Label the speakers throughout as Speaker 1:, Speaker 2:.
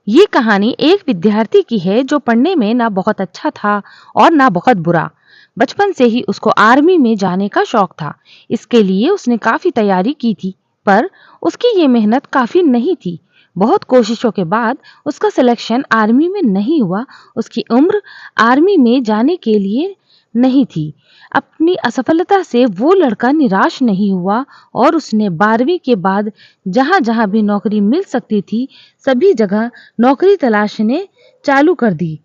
Speaker 1: ये कहानी एक विद्यार्थी की है जो पढ़ने में ना बहुत अच्छा था और ना बहुत बुरा। बचपन से ही उसको आर्मी में जाने का शौक था। इसके लिए उसने काफी तैयारी की थी, पर उसकी ये मेहनत काफी नहीं थी। बहुत कोशिशों के बाद उसका सिलेक्शन आर्मी में नहीं हुआ। उसकी उम्र आर्मी में जाने के लिए नहीं थी। अपनी असफलता से वो लड़का निराश नहीं हुआ और उसने 12वीं के बाद जहां-जहां भी नौकरी मिल सकती थी, सभी जगह नौकरी तलाशने चालू कर दी।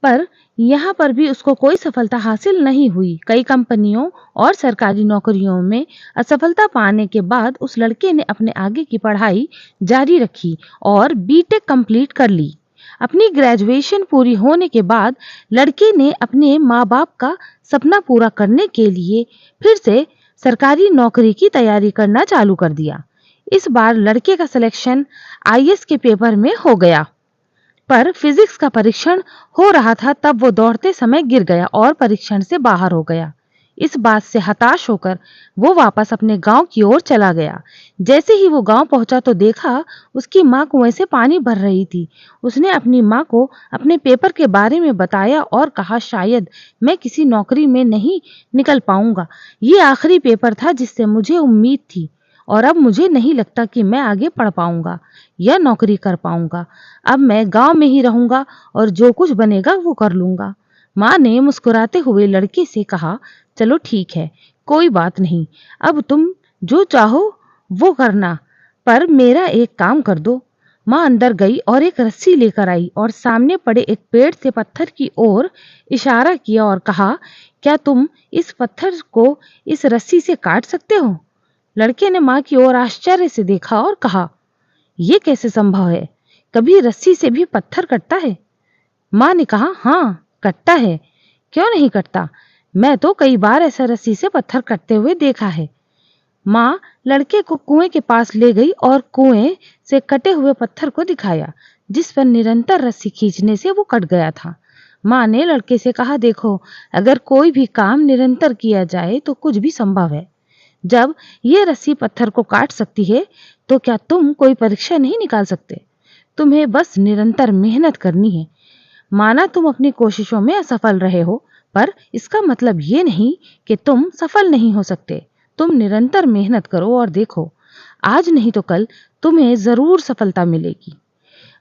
Speaker 1: पर यहाँ पर भी उसको कोई सफलता हासिल नहीं हुई। कई कंपनियों और सरकारी नौकरियों में असफलता पाने के बाद उस लड़के ने अपने आगे की पढ़ाई जारी रखी और बीटेक कंप्लीट कर ली। अपनी ग्रेजुएशन पूरी होने के बाद लड़के ने अपने माँ-बाप का सपना पूरा करने के लिए फिर से सरकारी नौकरी की तैयारी करना चालू कर दिया। इस बार लड़के का सिलेक्शन आईएएस के पेपर में हो गया। पर फिजिक्स का परीक्षण हो रहा था, तब वो दौड़ते समय गिर गया और परीक्षण से बाहर हो गया। इस बात से हताश होकर वो वापस अपने गांव की ओर चला गया। जैसे ही वो गांव पहुंचा तो देखा उसकी माँ कुएं से पानी भर रही थी। उसने अपनी माँ को अपने पेपर के बारे में बताया और कहा, शायद मैं किसी नौकरी में नहीं निकल पाऊंगा। ये आखिरी पेपर था जिससे मुझे उम्मीद थी और अब मुझे नहीं लगता कि मैं आगे पढ़ पाऊंगा या नौकरी कर पाऊंगा। अब मैं गांव में ही रहूंगा और जो कुछ बनेगा वो कर लूंगा। माँ ने मुस्कुराते हुए लड़के से कहा, चलो ठीक है, कोई बात नहीं। अब तुम जो चाहो वो करना, पर मेरा एक काम कर दो। माँ अंदर गई और एक रस्सी लेकर आई और सामने पड़े एक पेड़ से पत्थर की ओर इशारा किया और कहा, क्या तुम इस पत्थर को इस रस्सी से काट सकते हो? लड़के ने माँ की ओर आश्चर्य से देखा और कहा, ये कैसे संभव है? कभी रस्सी से भी पत्थर कटता है? माँ ने कहा, हाँ, कटता है। क्यों नहीं कटता? मैं तो कई बार ऐसा रस्सी से पत्थर कटते हुए देखा है। माँ लड़के को कुएं के पास ले गई और कुएं से कटे हुए पत्थर को दिखाया, जिस पर निरंतर रस्सी खींचने से वो कट गया था। माँ ने लड़के से कहा, देखो, अगर कोई भी काम निरंतर किया जाए तो कुछ भी संभव है। जब ये रस्सी पत्थर को काट सकती है, तो क्या तुम कोई परीक्षा नहीं निकाल सकते? तुम्हें बस निरंतर मेहनत करनी है। माना तुम अपनी कोशिशों में असफल रहे हो, पर इसका मतलब ये नहीं कि तुम सफल नहीं हो सकते। तुम निरंतर मेहनत करो और देखो, आज नहीं तो कल तुम्हें जरूर सफलता मिलेगी।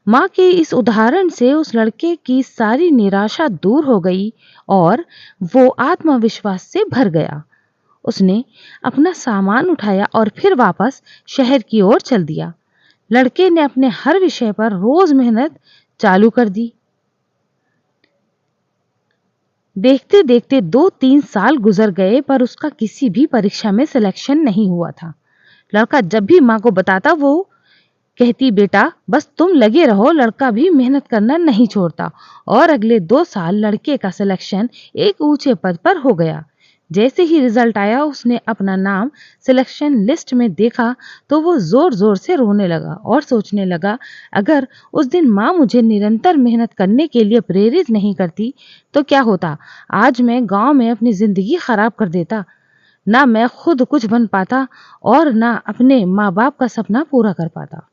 Speaker 1: माँ के इस उदाहरण से उस लड़के की सारी निराशा दूर हो गई और वो आत्मविश्वास से भर गया। उसने अपना सामान उठाया और फिर वापस शहर की ओर चल दिया। लड़के ने अपने हर विषय पर रोज मेहनत चालू कर दी। देखते देखते 2-3 साल गुजर गए, पर उसका किसी भी परीक्षा में सिलेक्शन नहीं हुआ था। लड़का जब भी माँ को बताता, वो कहती, बेटा बस तुम लगे रहो, लड़का भी मेहनत करना नहीं छोड़ता। और अगले 2 साल लड़के का सिलेक्शन एक ऊंचे पद पर हो गया। जैसे ही रिजल्ट आया, उसने अपना नाम सिलेक्शन लिस्ट में देखा तो वो जोर जोर से रोने लगा और सोचने लगा, अगर उस दिन माँ मुझे निरंतर मेहनत करने के लिए प्रेरित नहीं करती तो क्या होता। आज मैं गांव में अपनी जिंदगी खराब कर देता। ना मैं खुद कुछ बन पाता और ना अपने माँ बाप का सपना पूरा कर पाता।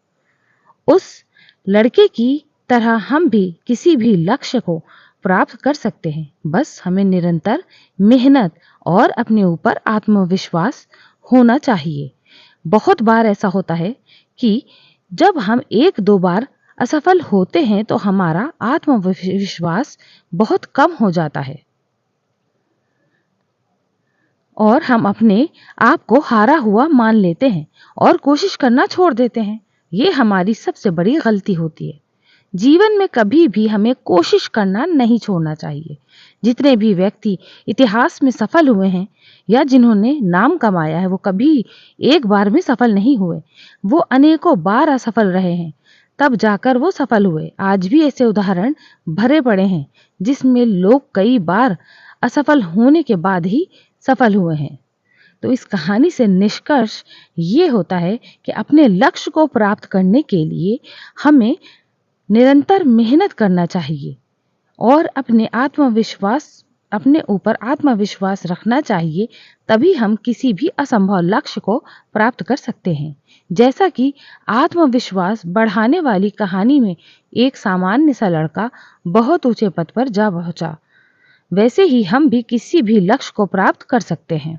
Speaker 1: उस लड़के की तरह हम भी किसी भी लक्ष्य को प्राप्त कर सकते हैं। बस हमें निरंतर मेहनत और अपने ऊपर आत्मविश्वास होना चाहिए। बहुत बार ऐसा होता है कि जब हम एक दो बार असफल होते हैं तो हमारा आत्मविश्वास बहुत कम हो जाता है और हम अपने आप को हारा हुआ मान लेते हैं और कोशिश करना छोड़ देते हैं। ये हमारी सबसे बड़ी गलती होती है। जीवन में कभी भी हमें कोशिश करना नहीं छोड़ना चाहिए। जितने भी व्यक्ति इतिहास में सफल हुए हैं या जिन्होंने नाम कमाया है, वो कभी एक बार में सफल नहीं हुए। वो अनेकों बार असफल रहे हैं, तब जाकर वो सफल हुए। आज भी ऐसे उदाहरण भरे पड़े हैं जिसमें लोग कई बार असफल होने के बाद ही सफल हुए हैं। तो इस कहानी से निष्कर्ष ये होता है कि अपने लक्ष्य को प्राप्त करने के लिए हमें निरंतर मेहनत करना चाहिए और अपने आत्मविश्वास अपने ऊपर आत्मविश्वास रखना चाहिए, तभी हम किसी भी असंभव लक्ष्य को प्राप्त कर सकते हैं। जैसा कि आत्मविश्वास बढ़ाने वाली कहानी में एक सामान्य सा लड़का बहुत ऊंचे पद पर जा पहुंचा, वैसे ही हम भी किसी भी लक्ष्य को प्राप्त कर सकते हैं।